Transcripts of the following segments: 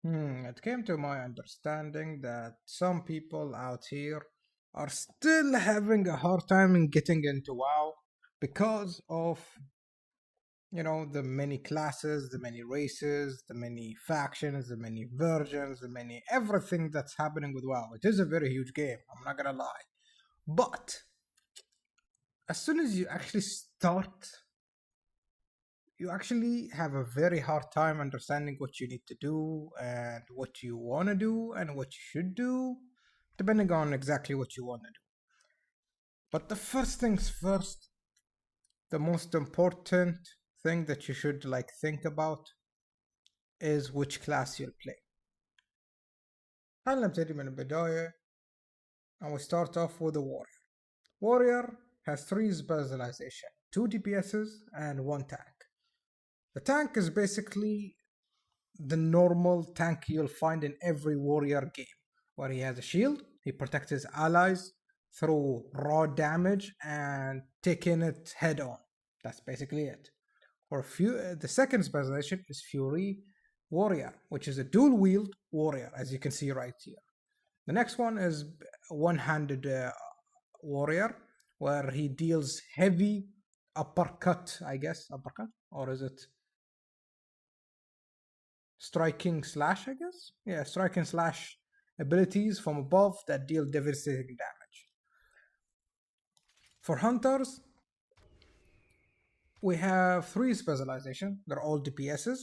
It came to my understanding that some people out here are still having a hard time in getting into WoW because of, the many classes, the many races, the many factions, the many versions, the many everything that's happening with WoW. It is a very huge game, I'm not gonna lie. But as soon as you actually start, you actually have a very hard time understanding what you need to do and what you want to do and what you should do, depending on exactly what you want to do. But the first things first, the most important thing that you should think about is which class you'll play. خلينا نبتدي من البداية and we start off with the warrior. Warrior has 3 specialization, 2 DPSs and 1 tank. The tank is basically the normal tank you'll find in every warrior game, where he has a shield, he protects his allies through raw damage and taking it head on. That's basically it. The second specialization is Fury Warrior, which is a dual wield warrior, as you can see right here. The next one is one-handed warrior, where he deals heavy uppercut, I guess, uppercut, or is it striking slash, I guess? Yeah, striking slash abilities from above that deal devastating damage. For hunters, we have 3 specialization. They're all DPSs,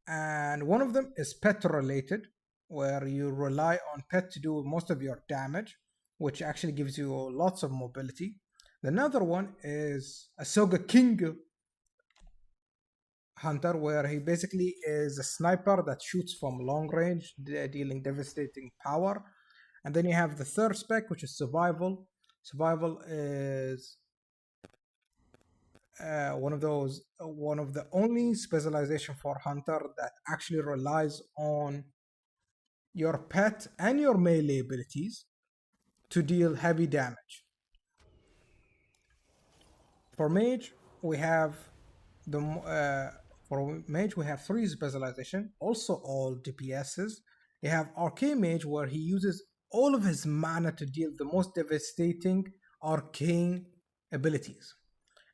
and one of them is pet related, where you rely on pet to do most of your damage, which actually gives you lots of mobility. Another one is a Soga King hunter, where he basically is a sniper that shoots from long range, dealing devastating power. And then you have the third spec, which is survival. Survival is one of the only specialization for hunter that actually relies on your pet and your melee abilities to deal heavy damage. For mage, we have the for mage we have 3 specialization, also all DPSs. You have arcane mage, where he uses all of his mana to deal the most devastating arcane abilities.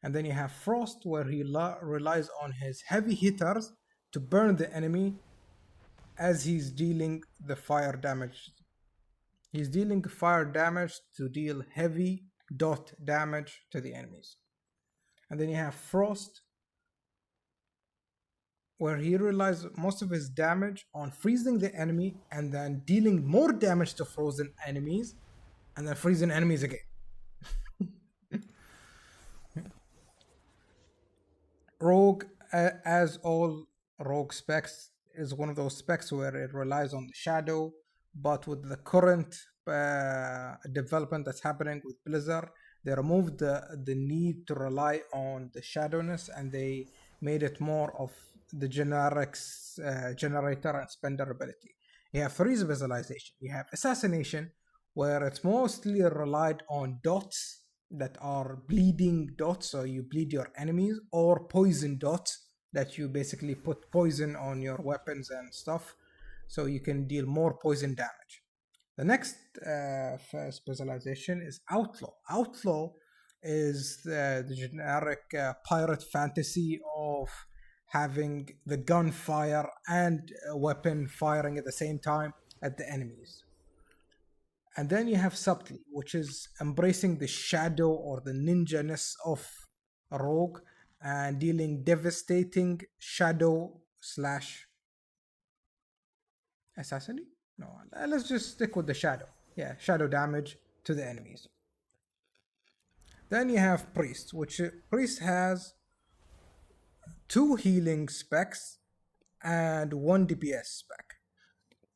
And then you have frost, where he relies on his heavy hitters to burn the enemy as he's dealing the fire damage. He's dealing fire damage to deal heavy dot damage to the enemies. And then you have frost, where he relies most of his damage on freezing the enemy and then dealing more damage to frozen enemies and then freezing enemies again. Rogue, as all rogue specs, is one of those specs where it relies on the shadow, but with the current development that's happening with Blizzard, they removed the need to rely on the shadowness, and they made it more of the generics generator and spender ability. You have 3 specialization. You have assassination, where it's mostly relied on dots that are bleeding dots, so you bleed your enemies, or poison dots that you basically put poison on your weapons and stuff, so you can deal more poison damage. The next specialization is outlaw. Outlaw is the generic pirate fantasy of having the gunfire and weapon firing at the same time at the enemies. And then you have subtly, which is embracing the shadow or the ninja-ness of a rogue and dealing devastating shadow slash assassinate. No, let's just stick with the shadow. Yeah, shadow damage to the enemies. Then you have priest, which priest has 2 healing specs and 1 DPS spec.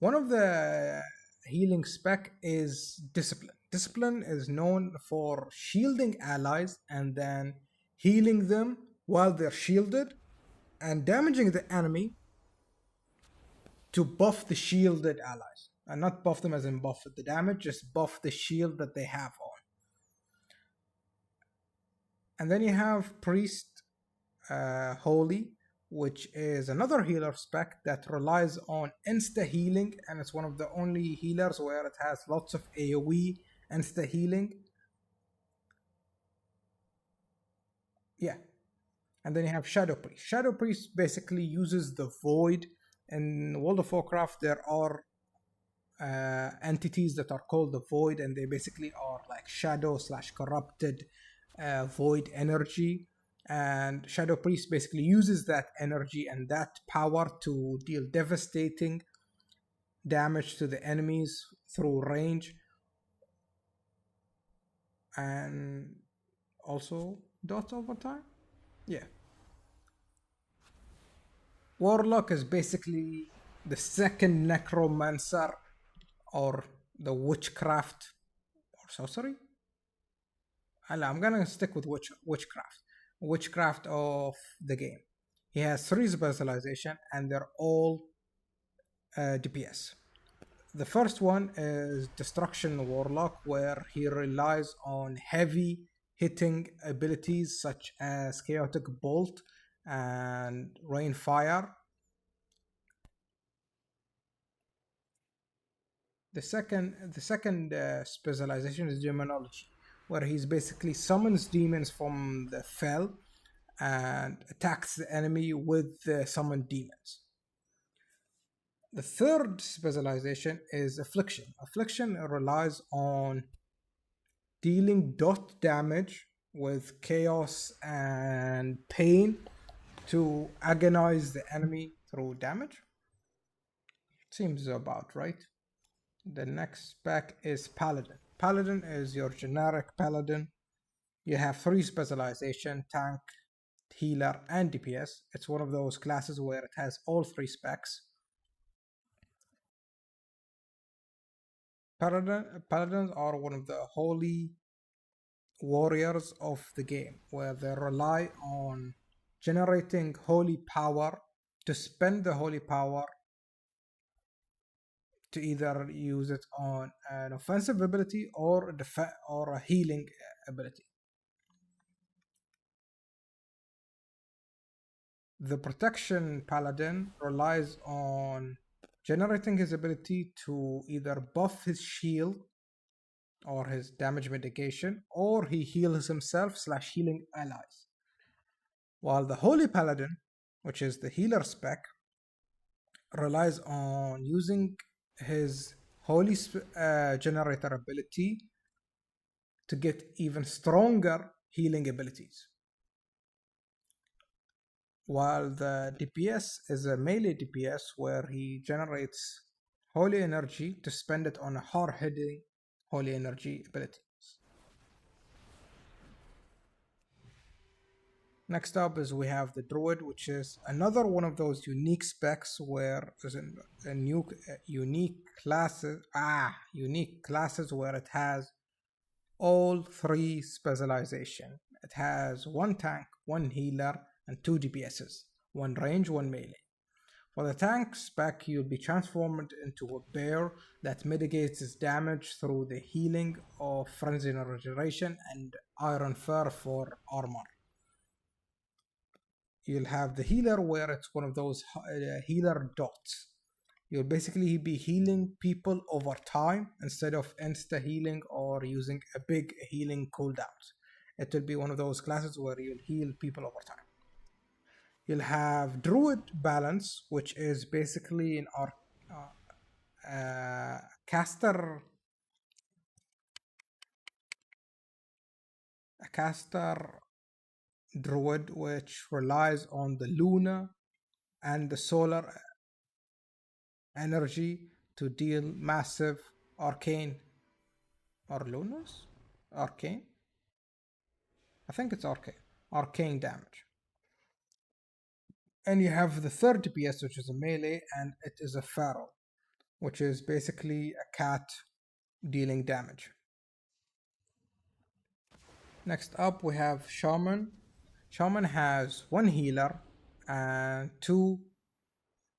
One of the healing spec is discipline. Discipline is known for shielding allies and then healing them while they're shielded and damaging the enemy to buff the shielded allies. And not buff them as in buff the damage, just buff the shield that they have on. And then you have priest holy, which is another healer spec that relies on insta healing, and it's one of the only healers where it has lots of AoE insta healing. Yeah. And then you have Shadow Priest. Shadow Priest basically uses the void. In World of Warcraft, there are entities that are called the void, and they basically are like shadow slash corrupted void energy. And Shadow Priest basically uses that energy and that power to deal devastating damage to the enemies through range, and also dots over time. Yeah. Warlock is basically the second necromancer, or the witchcraft or sorcery. I'm gonna stick with witchcraft of the game. He has three specialization, and they're all DPS. The first one is Destruction Warlock, where he relies on heavy hitting abilities such as Chaotic Bolt and Rainfire. The second specialization is Demonology, where he's basically summons demons from the fell and attacks the enemy with the summoned demons. The third specialization is Affliction. Affliction relies on dealing dot damage with chaos and pain to agonize the enemy through damage. Seems about right. The next spec is Paladin. Paladin is your generic Paladin. You have three specialization: tank, healer, and DPS. It's one of those classes where it has all three specs. Paladins are one of the holy warriors of the game, where they rely on generating holy power to spend the holy power to either use it on an offensive ability or or a healing ability. The protection paladin relies on generating his ability to either buff his shield or his damage mitigation, or he heals himself slash healing allies. While the holy paladin, which is the healer spec, relies on using his generator ability to get even stronger healing abilities. While the DPS is a melee DPS where he generates holy energy to spend it on hard hitting holy energy abilities. Next up is we have the Druid, which is another one of those unique specs where there's a new unique classes where it has all three specialization. It has one tank, one healer, and two DPSs, one range, one melee. For the tank spec, you'll be transformed into a bear that mitigates its damage through the healing of frenzy and regeneration and iron fur for armor. You'll have the healer where it's one of those healer dots. You'll basically be healing people over time instead of insta healing or using a big healing cooldowns. It will be one of those classes where you'll heal people over time. You'll have Druid Balance, which is basically an caster, a caster druid, which relies on the Luna and the solar energy to deal massive arcane or lunas arcane. I think it's arcane damage. And you have the third DPS, which is a melee, and it is a feral, which is basically a cat dealing damage. Next up, we have Shaman. Shaman has one healer and two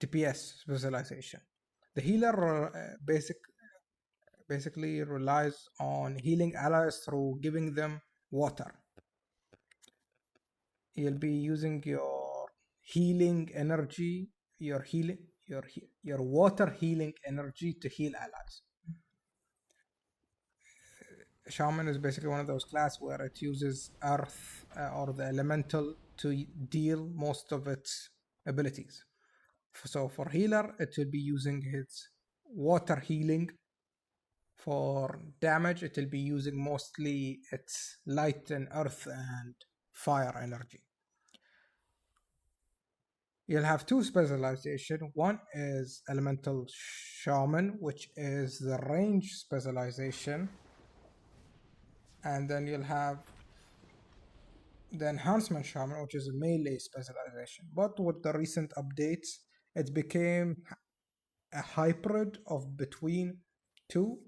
DPS specialization. The healer basically relies on healing allies through giving them water. You'll be using your healing energy, your healing, your water healing energy to heal allies. Shaman is basically one of those class where it uses earth or the elemental to deal most of its abilities. So for healer, it will be using its water healing. For damage, it will be using mostly its light and earth and fire energy. You'll have two specialization. One is elemental shaman, which is the range specialization, and then you'll have the enhancement shaman, which is a melee specialization. But with the recent updates, it became a hybrid of between two.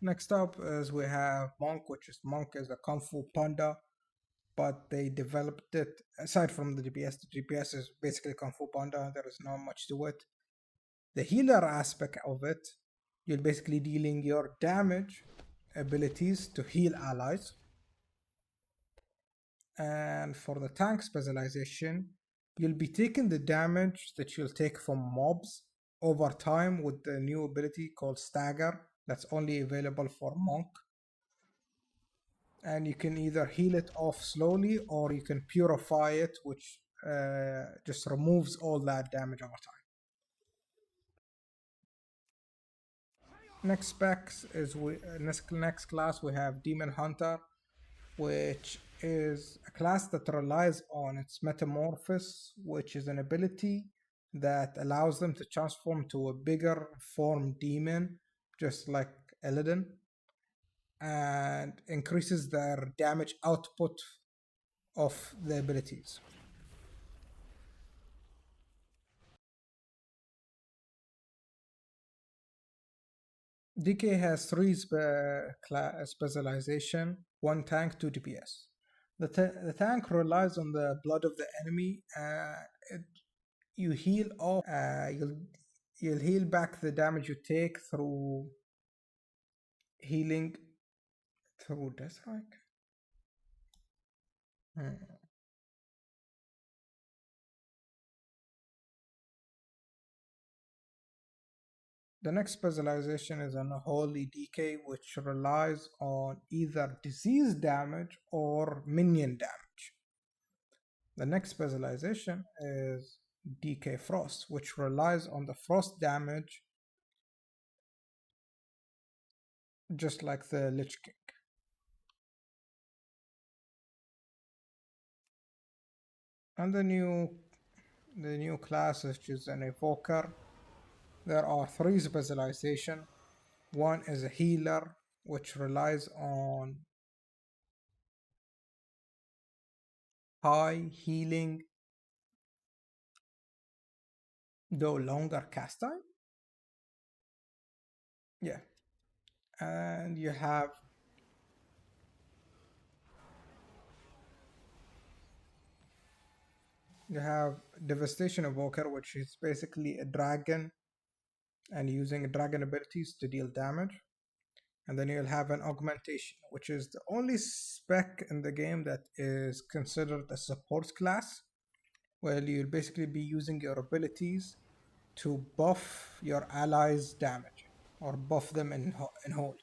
Next up is we have monk, which is monk is a kung fu panda, but they developed it aside from the DPS. The DPS is basically kung fu panda. There is not much to it. The healer aspect of it, you're basically dealing your damage abilities to heal allies. And for the tank specialization, you'll be taking the damage that you'll take from mobs over time with the new ability called Stagger that's only available for Monk. And you can either heal it off slowly or you can purify it, which just removes all that damage over time. Next specs is next class we have Demon Hunter, which is a class that relies on its metamorphosis, which is an ability that allows them to transform to a bigger form demon, just like Illidan, and increases their damage output of the abilities. DK has three specialization, one tank, two DPS. The tank relies on the blood of the enemy. It, you heal off. You'll heal back the damage you take through healing through Deathstrike. Hmm. The next specialization is Unholy DK, which relies on either disease damage or minion damage. The next specialization is DK Frost, which relies on the frost damage just like the Lich King. And the new class which is an evoker. There are three specialization. One is a healer, which relies on high healing, though longer cast time. Yeah, and you have Devastation Evoker, which is basically a dragon and using dragon abilities to deal damage. And then you'll have an Augmentation, which is the only spec in the game that is considered a support class, where you'll basically be using your abilities to buff your allies' damage or buff them in hold.